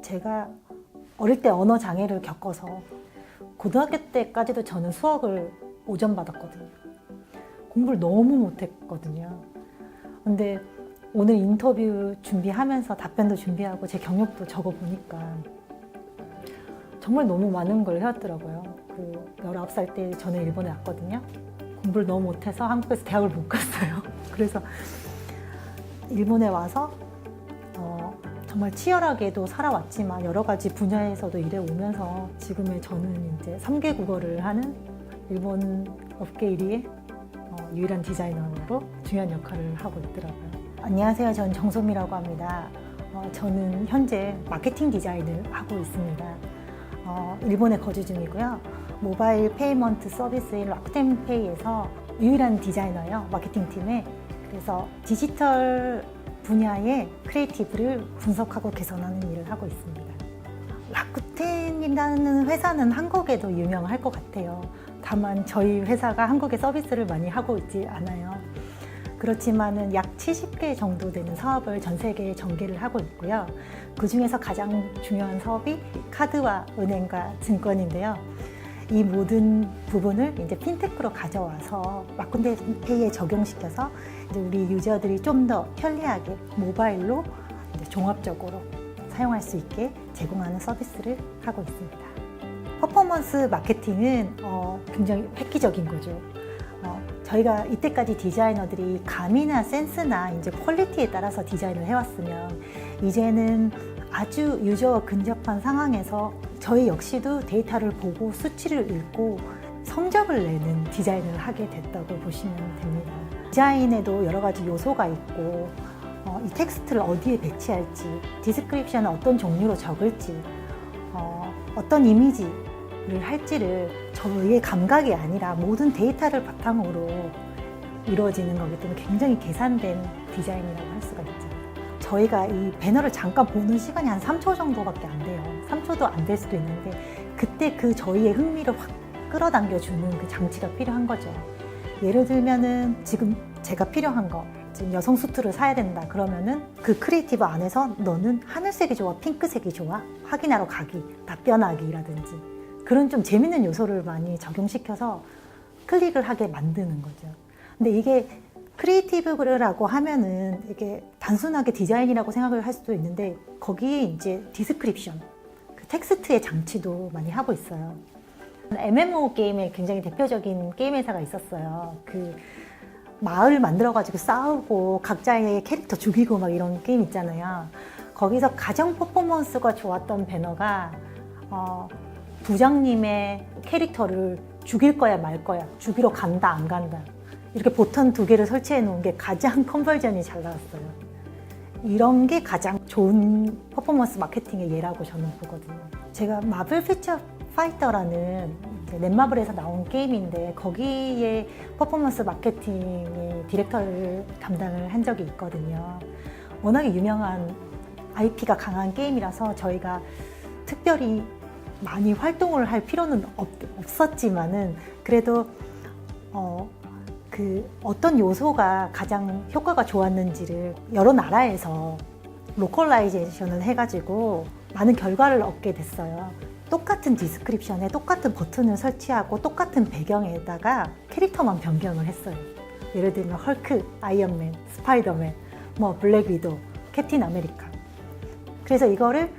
제가 어릴 때 언어 장애를 겪어서 고등학교 때까지도 저는 수학을 5점 받았거든요. 공부를 너무 못했거든요. 근데 오늘 인터뷰 준비하면서 답변도 준비하고 제 경력도 적어보니까 정말 너무 많은 걸 해왔더라고요. 19살 때 저는 일본에 왔거든요. 공부를 너무 못해서 한국에서 대학을 못 갔어요. 그래서 일본에 와서 정말 치열하게도 살아왔지만 여러 가지 분야에서도 일해오면서 지금의 저는 이제 3개 국어를 하는 일본 업계 1위의 유일한 디자이너로 중요한 역할을 하고 있더라고요. 안녕하세요. 저는 정소미라고 합니다. 저는 현재 마케팅 디자인을 하고 있습니다. 일본에 거주 중이고요. 모바일 페이먼트 서비스인 라쿠텐페이에서 유일한 디자이너예요. 마케팅 팀에. 그래서 디지털 분야의 크리에이티브를 분석하고 개선하는 일을 하고 있습니다. 라쿠텐이라는 회사는 한국에도 유명할 것 같아요. 다만 저희 회사가 한국에 서비스를 많이 하고 있지 않아요. 그렇지만은 약 70개 정도 되는 사업을 전 세계에 전개를 하고 있고요. 그 중에서 가장 중요한 사업이 카드와 은행과 증권인데요. 이 모든 부분을 이제 핀테크로 가져와서 라쿠텐페이에 적용시켜서 이제 우리 유저들이 좀 더 편리하게 모바일로 이제 종합적으로 사용할 수 있게 제공하는 서비스를 하고 있습니다. 퍼포먼스 마케팅은 굉장히 획기적인 거죠. 저희가 이때까지 디자이너들이 감이나 센스나 이제 퀄리티에 따라서 디자인을 해왔으면 이제는 아주 유저와 근접한 상황에서 저희 역시도 데이터를 보고 수치를 읽고 성적을 내는 디자인을 하게 됐다고 보시면 됩니다. 디자인에도 여러 가지 요소가 있고 이 텍스트를 어디에 배치할지, 디스크립션은 어떤 종류로 적을지, 어떤 이미지를 할지를 저희의 감각이 아니라 모든 데이터를 바탕으로 이루어지는 거기 때문에 굉장히 계산된 디자인이라고 할 수가 있죠. 저희가 이 배너를 잠깐 보는 시간이 한 3초 정도밖에 안 돼요. 3초도 안 될 수도 있는데 그때 그 저희의 흥미를 확 끌어당겨주는 그 장치가 필요한 거죠. 예를 들면은 지금 제가 필요한 거, 지금 여성 수트를 사야 된다 그러면은 그 크리에이티브 안에서 너는 하늘색이 좋아, 핑크색이 좋아? 확인하러 가기, 답변하기라든지 그런 좀 재밌는 요소를 많이 적용시켜서 클릭을 하게 만드는 거죠. 근데 이게 크리에이티브라고 하면은 이게 단순하게 디자인이라고 생각을 할 수도 있는데 거기에 이제 디스크립션, 그 텍스트의 장치도 많이 하고 있어요. MMO 게임에 굉장히 대표적인 게임 회사가 있었어요. 그 마을 만들어가지고 싸우고 각자의 캐릭터 죽이고 막 이런 게임 있잖아요. 거기서 가장 퍼포먼스가 좋았던 배너가 부장님의 캐릭터를 죽일 거야 말 거야, 죽이러 간다 안 간다, 이렇게 보턴 2개를 설치해 놓은 게 가장 컨버전이 잘 나왔어요. 이런 게 가장 좋은 퍼포먼스 마케팅의 예라고 저는 보거든요. 제가 마블 피처 파이터라는 넷마블에서 나온 게임인데 거기에 퍼포먼스 마케팅의 디렉터를 담당을 한 적이 있거든요. 워낙에 유명한 IP가 강한 게임이라서 저희가 특별히 많이 활동을 할 필요는 없었지만은 그래도 어떤 요소가 가장 효과가 좋았는지를 여러 나라에서 로컬라이제이션을 해가지고 많은 결과를 얻게 됐어요. 똑같은 디스크립션에 똑같은 버튼을 설치하고 똑같은 배경에다가 캐릭터만 변경을 했어요. 예를 들면 헐크, 아이언맨, 스파이더맨, 블랙 위도우, 캡틴 아메리카. 그래서 이거를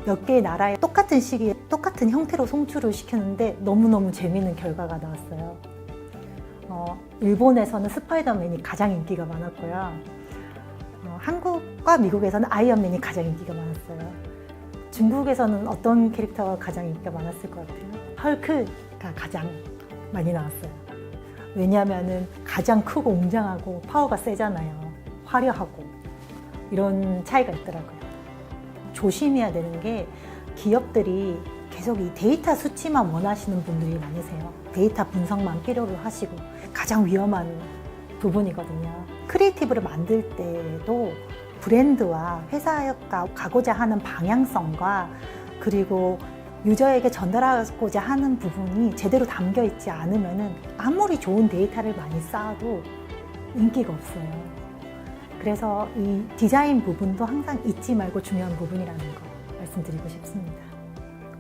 몇 개의 나라에 똑같은 시기에 똑같은 형태로 송출을 시켰는데 너무너무 재미있는 결과가 나왔어요. 일본에서는 스파이더맨이 가장 인기가 많았고요. 한국과 미국에서는 아이언맨이 가장 인기가 많았어요. 중국에서는 어떤 캐릭터가 가장 인기가 많았을 것 같아요? 헐크가 가장 많이 나왔어요. 왜냐하면 가장 크고 웅장하고 파워가 세잖아요. 화려하고 이런 차이가 있더라고요. 조심해야 되는 게 기업들이 계속 이 데이터 수치만 원하시는 분들이 많으세요. 데이터 분석만 필요로 하시고 가장 위험한 부분이거든요. 크리에이티브를 만들 때도 브랜드와 회사가 가고자 하는 방향성과 그리고 유저에게 전달하고자 하는 부분이 제대로 담겨 있지 않으면 아무리 좋은 데이터를 많이 쌓아도 인기가 없어요. 그래서 이 디자인 부분도 항상 잊지 말고 중요한 부분이라는 거 말씀드리고 싶습니다.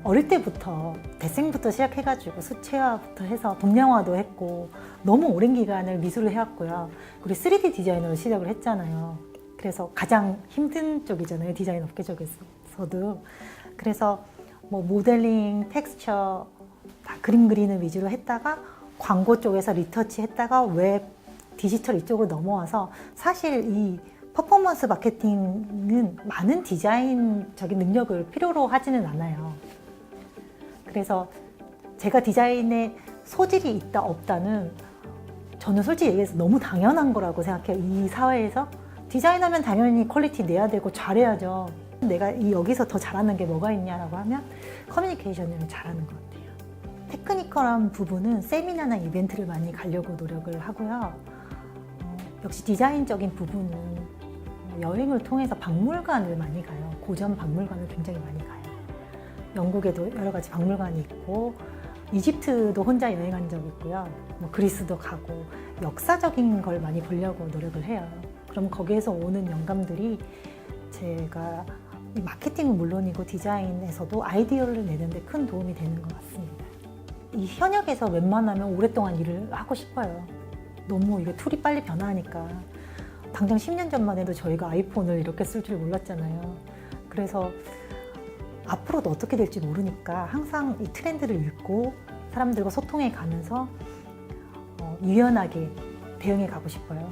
어릴 때부터 대생부터 시작해가지고 수채화부터 해서 동양화도 했고 너무 오랜 기간을 미술을 해왔고요. 그리고 3D 디자이너로 시작을 했잖아요. 그래서 가장 힘든 쪽이잖아요. 디자인 업계 쪽에서도. 그래서 뭐 모델링, 텍스처 다 그림 그리는 위주로 했다가 광고 쪽에서 리터치 했다가 웹, 디지털 이쪽으로 넘어와서 사실 이 퍼포먼스 마케팅은 많은 디자인적인 능력을 필요로 하지는 않아요. 그래서 제가 디자인에 소질이 있다 없다는 저는 솔직히 얘기해서 너무 당연한 거라고 생각해요. 이 사회에서 디자인하면 당연히 퀄리티 내야 되고 잘해야죠. 내가 여기서 더 잘하는 게 뭐가 있냐라고 하면 커뮤니케이션을 잘하는 것 같아요. 테크니컬한 부분은 세미나나 이벤트를 많이 가려고 노력을 하고요. 역시 디자인적인 부분은 여행을 통해서 박물관을 많이 가요. 고전 박물관을 굉장히 많이 가요. 영국에도 여러 가지 박물관이 있고 이집트도 혼자 여행한 적 있고요. 뭐 그리스도 가고 역사적인 걸 많이 보려고 노력을 해요. 그럼 거기에서 오는 영감들이 제가 마케팅은 물론이고 디자인에서도 아이디어를 내는데 큰 도움이 되는 것 같습니다. 이 현역에서 웬만하면 오랫동안 일을 하고 싶어요. 너무 이게 툴이 빨리 변화하니까. 당장 10년 전만 해도 저희가 아이폰을 이렇게 쓸 줄 몰랐잖아요. 그래서 앞으로도 어떻게 될지 모르니까 항상 이 트렌드를 읽고 사람들과 소통해 가면서 유연하게 대응해 가고 싶어요.